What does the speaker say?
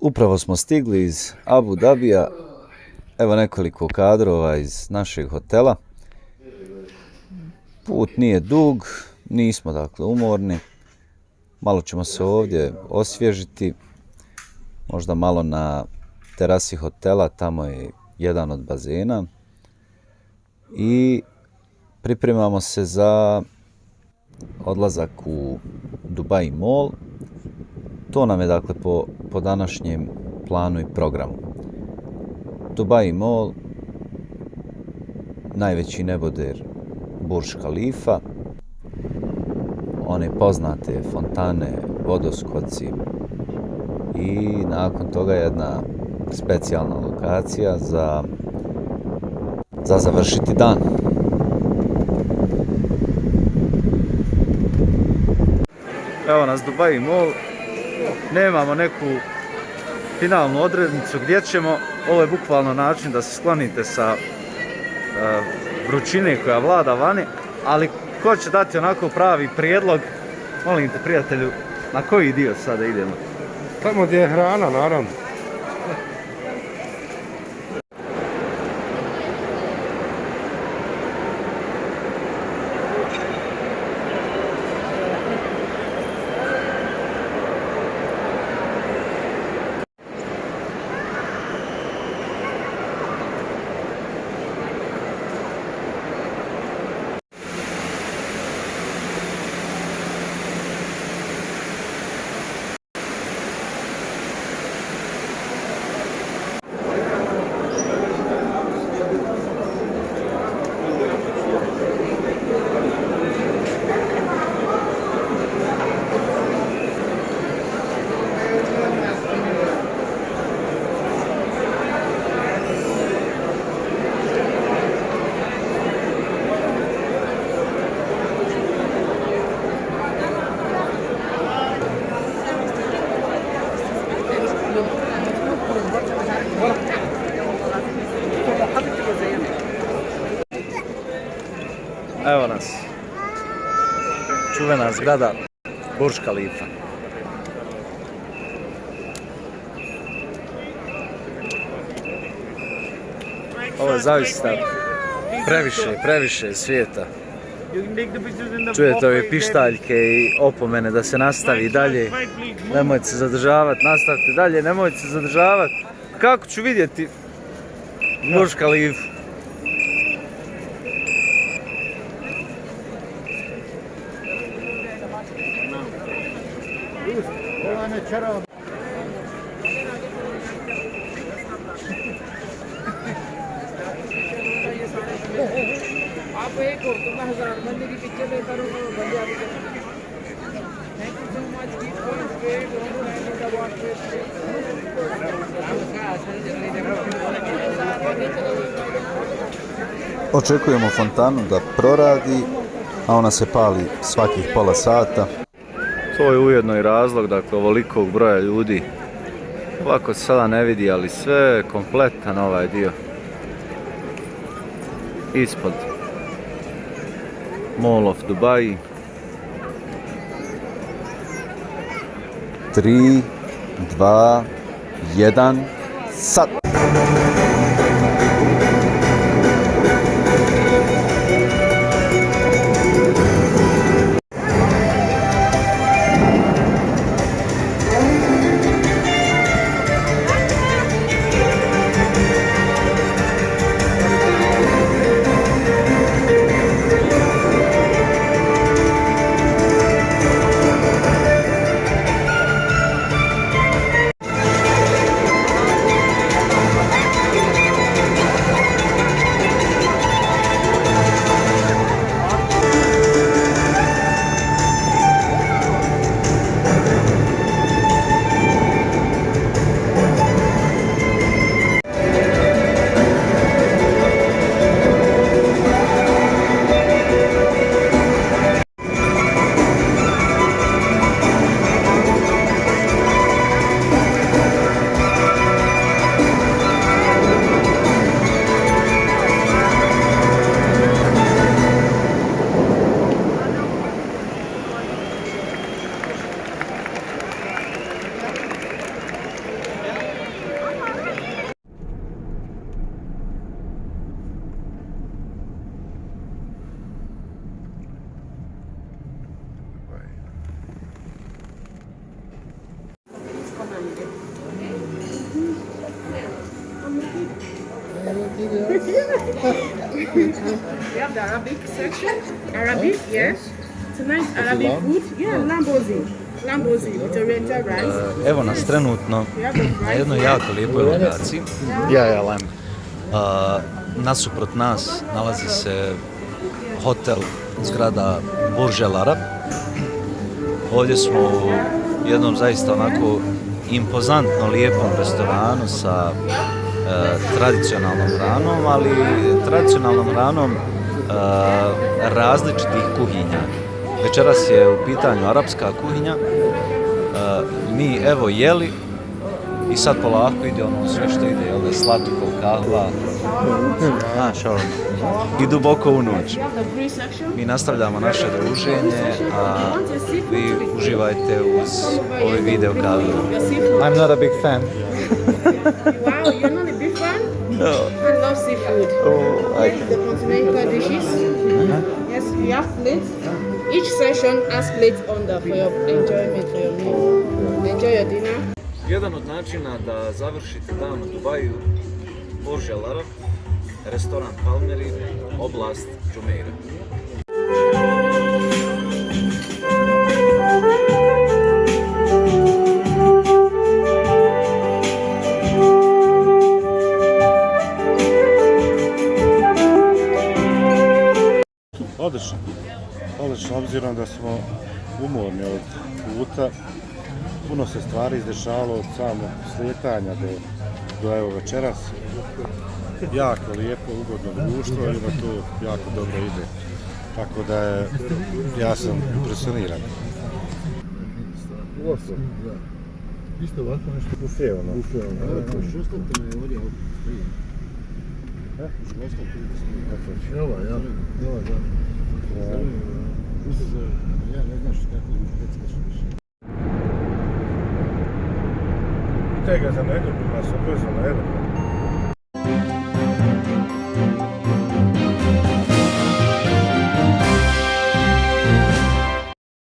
Upravo smo stigli iz Abu Dabija, evo nekoliko kadrova iz našeg hotela. Put nije dug, nismo dakle umorni, malo ćemo se ovdje osvježiti, možda malo na terasi hotela, tamo je jedan od bazena i pripremamo se za odlazak u Dubai Mall. To nam je dakle po današnjem planu i programu. Dubai Mall, najveći neboder Burj Khalifa, one poznate fontane, vodoskoci i nakon toga jedna specijalna lokacija za završiti dan. Evo nas Dubai Mall, nemamo neku finalnu odrednicu gdje ćemo, ovo je bukvalno način da se sklonite sa vrućine koja vlada vani, ali ko će dati onako pravi prijedlog, molim te prijatelju, na koji dio sada idemo? Tamo gdje je hrana, naravno. Evo nas, čuvena zgrada Burj Khalifa. Ovo je zaista previše svijeta. Čujete ove pištaljke i opomene da se nastavi dalje. Nemojte se zadržavati, nastavite dalje, nemojte se zadržavati. Kako ću vidjeti Burj Khalifa? आप एक हो तो मैं 1000 बंदे की पिक्चर लेता रहूँगा बंदे आगे thank you so much keep going straight Očekujemo fontanu da proradi, a ona se pali svakih pola sata. To je ujedno i razlog, dakle, ovolikog broja ljudi. Ovako se sada ne vidi, ali sve je kompletan ovaj dio. Ispod Mall of Dubai. 3, 2, 1, sad! We have the Arabic section. Arabic, yes. It's a nice Arabic food. Yeah, lambozi. Lambozi with oriental rice. Evo nas trenutno We have the na rice. jednoj jako lijepoj lokaciji. Yeah, lamb. Nasuprot nas nalazi se hotel, zgrada Burj Al Arab. Ovdje smo u jednom zaista onako impozantno lijepom restoranu sa tradicionalnom hranom, ali tradicionalnom hranom različitih kuhinja. Večeras je u pitanju arapska kuhinja. Mi evo jeli i sad polako ide ono sve što ide, jel da, slatko, kahva, i duboko u noć. We have the grill section. Mi nastavljamo naše druženje, a vi uživajte uz ovaj video kadar. Your seafood. I'm not a big fan. Wow, you're not a big fan? No. I love seafood. Oh, I This is the continental dishes. Yes, we have plates. Each section has plates under for your enjoyment, for your meal. Enjoy your dinner. Jedan od načina da završite dan u Dubaju, Burj Al Arab, restoran Palmeri, oblast Jumeirah. Odlično. Odlično, obzirom da smo umorni od puta. Puno se stvari izdešavalo od samog slijetanja do evo večeras. Jako lijepo, ugodno društvo i da to jako dobro ide. Tako da ja sam impresioniran. Isto ovako nešto Bufe ono. bufe. Šostatno je ovdje prije. Ova, ja. Ova, da. Ja ne znaš kako je peckaš više. Pitaj ga za nedelju, nas obvezno na jedan.